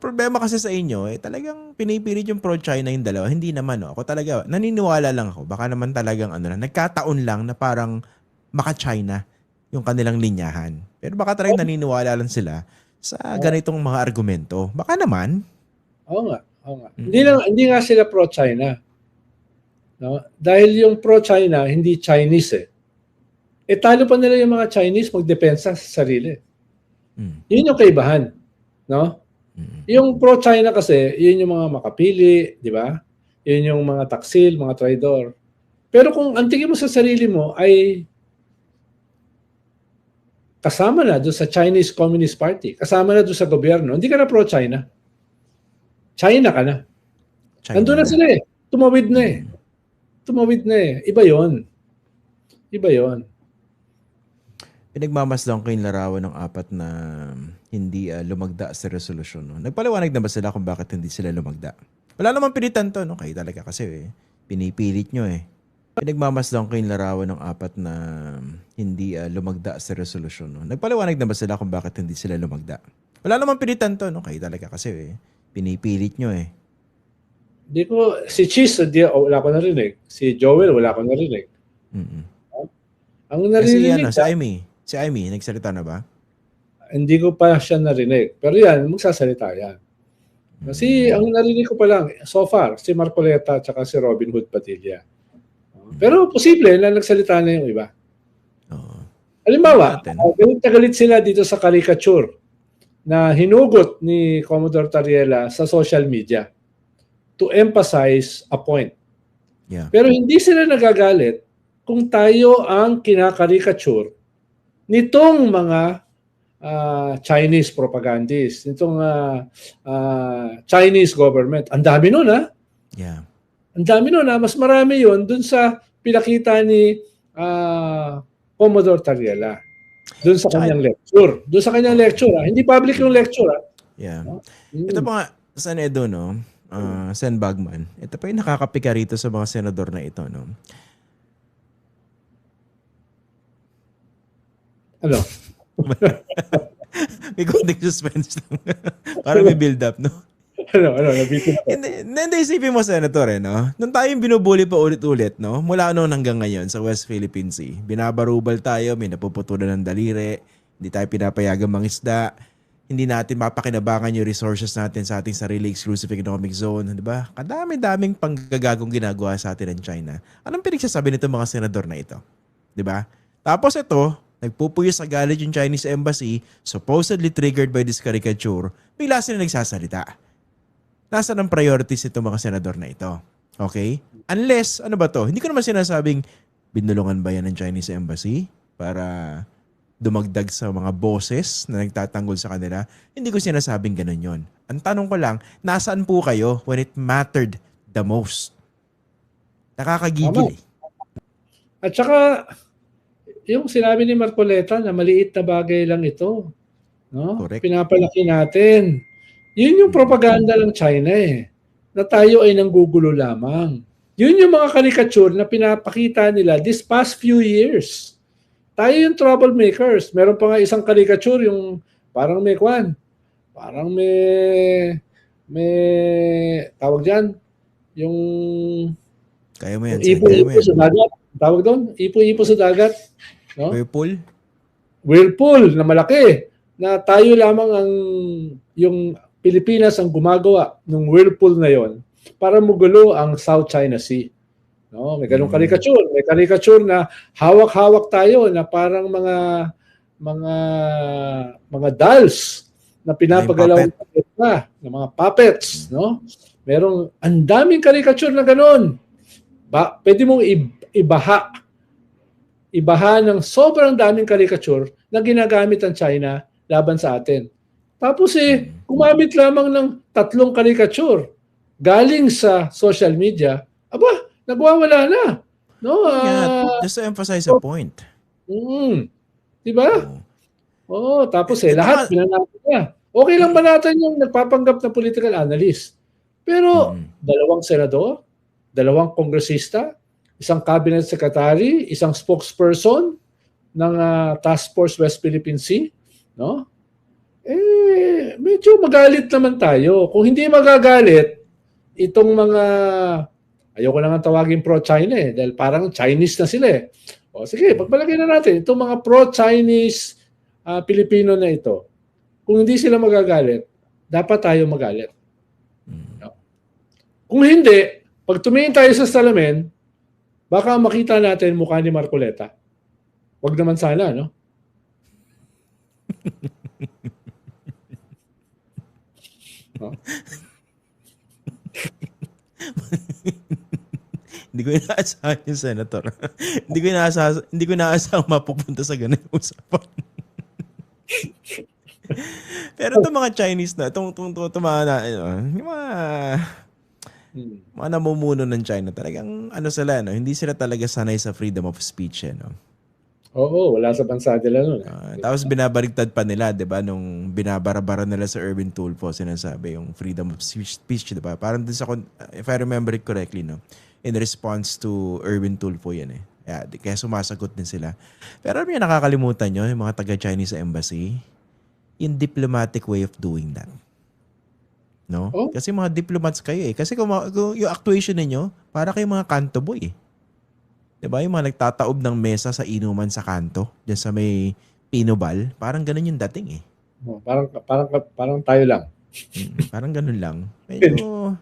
problema kasi sa inyo, talagang pinipilit yung pro-China yung dalawa. Hindi naman, no? Ako talaga, naniniwala lang ako. Baka naman talagang, nagkataon lang na parang maka-China yung kanilang linyahan. Pero baka talagang naniniwala lang sila sa Oo, ganitong mga argumento. Baka naman. oo nga, oo nga. Mm. Hindi nga sila pro-China, no? Dahil yung pro-China, hindi Chinese eh. Talo pa nila yung mga Chinese magdepensa sa sarili. Mm. Yun yung kaibahan, no? Mm. Yung pro-China kasi, yun yung mga makapili, di ba? Yun yung mga taksil, mga traidor. Pero kung ang tingin mo sa sarili mo ay kasama na doon sa Chinese Communist Party, kasama na doon sa gobyerno, hindi ka na pro-China. China ka na. China Nandun na na. sila eh. Tumawid na eh. Mm. Tumawid na eh. Iba yon. Iba yon. Pinagmamasdan ko yung larawan ng apat na hindi lumagda sa resolusyon. No? Nagpaliwanag na ba sila kung bakit hindi sila lumagda? Wala namang pilitan to, no? Kayo talaga kasi pinipilit nyo eh. Pinagmamasdan ko yung larawan ng apat na hindi lumagda sa resolusyon. No? Nagpaliwanag na ba sila kung bakit hindi sila lumagda? Wala namang pilitan to, no? Kayo talaga kasi pinipilit nyo eh. Di ko, si Cheese, wala ko narinig. Si Joel, wala ko narinig. Mm-mm. Ang Kasi naririnig ko, si Amy, nagsalita na ba? hindi ko pa siya narinig. Pero yan, magsasalita yan. Kasi ang narinig ko pa lang, so far, si Marcoleta at si Robin Hood Padilla. Pero posible na nagsalita na yung iba. Oo. Halimbawa, Natin. galit na galit sila dito sa caricature na hinugot ni Commodore Tariela sa social media to emphasize a point. Yeah. Pero hindi sila nagagalit kung tayo ang kinakarikature nitong mga Chinese propagandists, nitong Chinese government. Ang dami nun Yeah. Ang dami nun Mas marami yun dun sa pinakita ni Commodore Tariela. Doon sa kanyang lecture. Doon sa kanyang lecture. Hindi public yung lecture. Yeah. Ito pa nga, San Edo, no? Sen Bagman. Ito pa yung nakakapika rito sa mga senador na ito, no? Ano? May konting suspense lang. Para may build up, no? Nabitin ako. Hindi, isipin mo, Senator, no? Nung tayo yung binubuli pa ulit-ulit, no? Mula noon hanggang ngayon sa West Philippine Sea. Binabarubal tayo, may napuputulan ng daliri, hindi tayo pinapayagang mangisda, hindi natin mapakinabangan yung resources natin sa ating sarili exclusive economic zone, di ba? Kadami-daming panggagagong ginagawa sa atin ng China. Anong pinagsasabi nito mga senador na ito? Di ba? Tapos ito, nagpupuyos sa galit yung Chinese embassy, supposedly triggered by this caricature, bigla sila nagsasalita. Nasaan ang priorities itong mga senador na ito? Okay? Unless, ano ba to? Hindi ko naman sinasabing binulungan ba yan ng Chinese embassy para dumagdag sa mga boses na nagtatanggol sa kanila. Hindi ko sinasabing ganun yon. Ang tanong ko lang, nasaan po kayo when it mattered the most? Nakakagigil. At saka, yung sinabi ni Marcoleta na maliit na bagay lang ito. No? Correct. Pinapalaki natin. Yun yung propaganda ng China na tayo ay nanggugulo lamang. Yun yung mga caricature na pinapakita nila this past few years. Tayo yung troublemakers. Meron pa nga isang caricature yung parang may parang may tawag dyan, yung Kaya mo yan, ipo-ipo sa dagat. Tawag doon, ipo-ipo sa dagat. No? Whirlpool na malaki. Na tayo lamang yung Pilipinas ang gumagawa ng whirlpool na yon para magulo ang South China Sea. No, may ganung caricature. May caricature na hawak-hawak tayo na parang mga dolls na pinapagalaw ng mga puppets, no? Merong ang daming caricature na ganoon. Pwede mong ibaha ng sobrang daming caricature na ginagamit ng China laban sa atin. Tapos gumamit lamang ng 3 caricature galing sa social media. Aba, nagwawala na. No? Just to emphasize a point. Diba? Oo, tapos lahat pinanatan niya. Okay lang ba natin yung nagpapanggap na political analyst? Pero 2 senador, 2 kongresista, 1 cabinet secretary, 1 spokesperson ng Task Force West Philippine Sea, no? medyo magalit naman tayo. Kung hindi magagalit, itong mga, ayoko na nga tawagin pro-China dahil parang Chinese na sila eh. O sige, pagpalagay na natin, itong mga pro-Chinese Pilipino na ito, kung hindi sila magagalit, dapat tayo magalit. No? Kung hindi, pag tumingin tayo sa salamin, baka makita natin mukha ni Marcoleta. Wag naman sana, no? No? Hindi ko inaasahan yung senator. hindi ko inaasahan mapupunta sa ganung usapan. Pero itong mga Chinese na, itong mga, yung mga namumuno ng China, talagang sila, no? Hindi sila talaga sanay sa freedom of speech, no? Oo, wala sa bansa nila nun. Tapos binabaligtad pa nila, 'di ba, nung binabarabara nila sa Erwin Tulfo, sinasabi yung freedom of speech, 'di ba? Parang din sa, if I remember it correctly, no, in response to Erwin Tulfo yan eh. Kaya sumasagot din sila. Pero alam niyo, nakakalimutan nyo, yung mga taga-Chinese Embassy, yung diplomatic way of doing that. No? Oh? Kasi mga diplomats kayo eh. Kasi kung yung actuation ninyo, para kayong mga kanto boy eh. Diba? Yung mga nagtataob ng mesa sa inuman sa kanto, dyan sa may Pinobal, parang ganun yung dating eh. Parang tayo lang. Parang ganun lang. Medyo...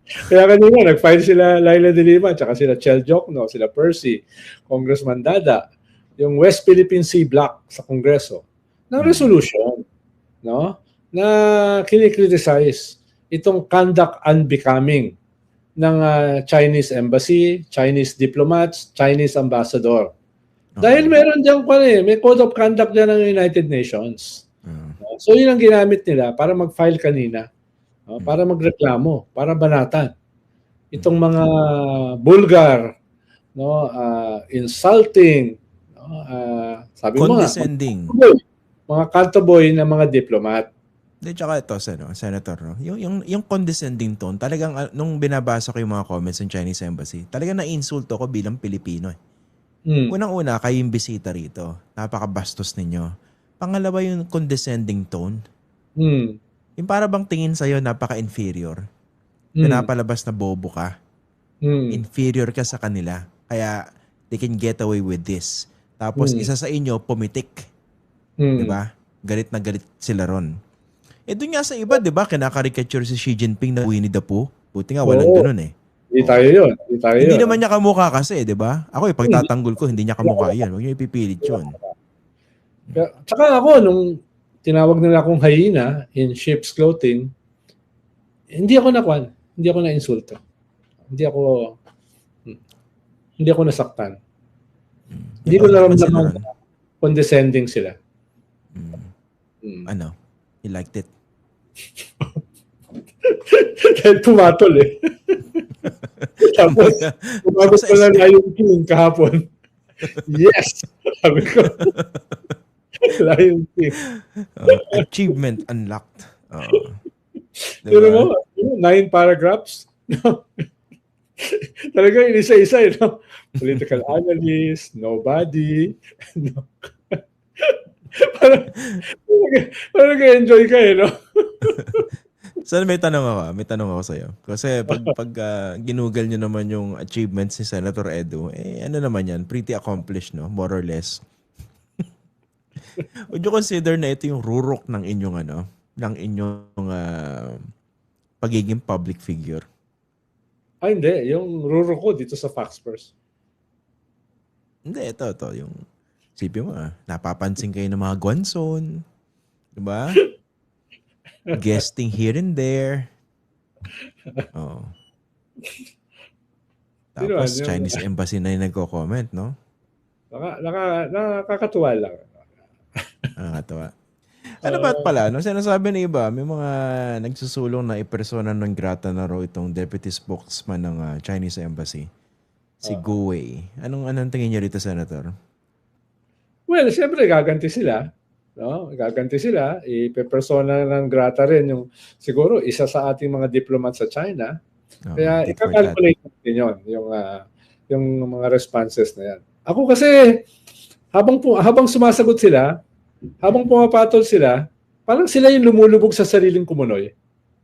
Kaya kanina, nag-file sila Laila de Lima, tsaka sila Chel Jokno, sila Percy, Congressman Dada, yung West Philippine Sea Block sa Kongreso, ng resolution, no? Na kinikriticize itong conduct unbecoming ng Chinese embassy, Chinese diplomats, Chinese ambassador. Dahil meron diyang may code of conduct dyan ng United Nations. So yun ang ginamit nila para mag-file kanina, no? Para magreklamo, para banatan. Itong mga vulgar, no, insulting, no, sabi mo nga, condescending. Mga kantoboy na mga diplomat. Tsaka ito, Senator, no? Yung condescending tone, talagang nung binabasa ko yung mga comments ng Chinese Embassy, talagang na-insulto ko bilang Pilipino eh. Unang-una, kayo yung bisita rito. Napakabastos ninyo. Pangalawa, yung condescending tone. Yung para bang tingin sa'yo, napaka-inferior. Pinapalabas na bobo ka. Inferior ka sa kanila. Kaya, they can get away with this. Tapos, isa sa inyo, pumitik. Diba? Galit na galit sila ron. Doon nga sa iba, diba? Kinakarikature si Xi Jinping na Winnie the Pooh. Buti nga, walang ganun eh. Hindi tayo yun. Hindi naman niya kamukha kasi, diba? Ako, pagtatanggol ko, hindi niya kamukha yan. Huwag niyo ipipilit yun. Tsaka ako, nung tinawag nila akong hyena in sheep's clothing, hindi ako na-insulto. Hindi ako nasaktan. Hindi ko naramdaman condescending sila. Ano? You liked it? Dahil tumatol eh. Tapos, tumabot ko na Lion King kahapon. Yes! Sabi ko. Lion King. Achievement unlocked. Pero mo, 9 paragraphs. Talaga inisa-isa eh. No? Political analyst, nobody. No. Parang nag-enjoy ka eh, no? So, may tanong ako sa'yo. Kasi pag ginugal nyo naman yung achievements ni Senator Edu, ano naman yan? Pretty accomplished, no? More or less. Would you consider na ito yung rurok ng inyong pagiging public figure? Hindi. Yung rurok ko dito sa Fox First. Hindi, ito. Yung sipin mo, napapansin kayo ng mga Guanzon. Diba? Guesting here and there. Oh. Tapos Chinese Embassy na yung nagko-comment, no? Nakakatuwa lang. Nakakatuwa. Ano ba pala? No? Sinasabi ng iba, may mga nagsusulong na ipersona non grata na raw itong deputy spokesman ng Chinese Embassy. Si Gu Wei. Anong tingin niyo rito, Senator? Well, siyempre gaganti sila. No? Gaganti sila. Ipepersona ng grata rin yung siguro isa sa ating mga diplomat sa China. Kaya ika-calculate natin yun, yung mga responses na yan. Ako kasi habang sumasagot sila, habang pumapatol sila, parang sila yung lumulubog sa sariling kumunoy.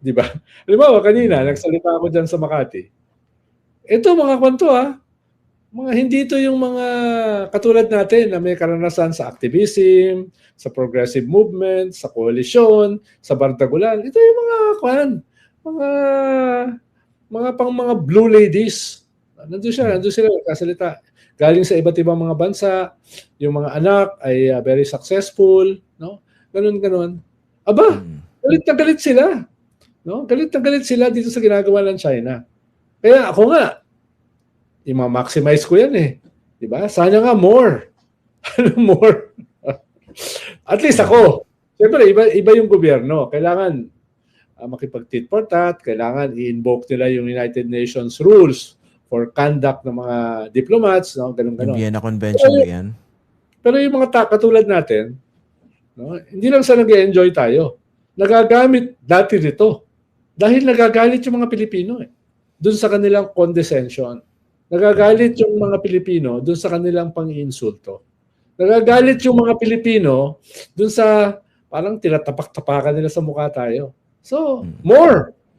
Di ba? Halimbawa, kanina, nagsalita ako dyan sa Makati. Ito mga kwento mga hindi ito yung mga katulad natin na may karanasan sa activism, sa progressive movement, sa koalisyon, sa bardagulan. Ito yung mga mga blue ladies. Nandun sila nagkasalita. Galing sa iba't ibang mga bansa, yung mga anak ay very successful, no? Ganun. Aba, galit na galit sila. No? Galit na galit sila dito sa ginagawa ng China. Kaya ako nga, i-maximize ko yan eh. Diba? Sana nga more. More. At least ako. Siyempre, iba yung gobyerno. Kailangan makipag-tit for tat. Kailangan i-invoke nila yung United Nations rules for conduct ng mga diplomats. No? Ganun. Yung Vienna Convention yan. Pero yung mga katulad natin, no? Hindi lang sa nag-enjoy tayo. Nagagamit dati nito. Dahil nagagalit yung mga Pilipino doon sa kanilang condescension. Nagagalit yung mga Pilipino doon sa kanilang pang-iinsulto. Nagagalit yung mga Pilipino doon sa parang tinatapak-tapakan nila sa mukha tayo. So, more.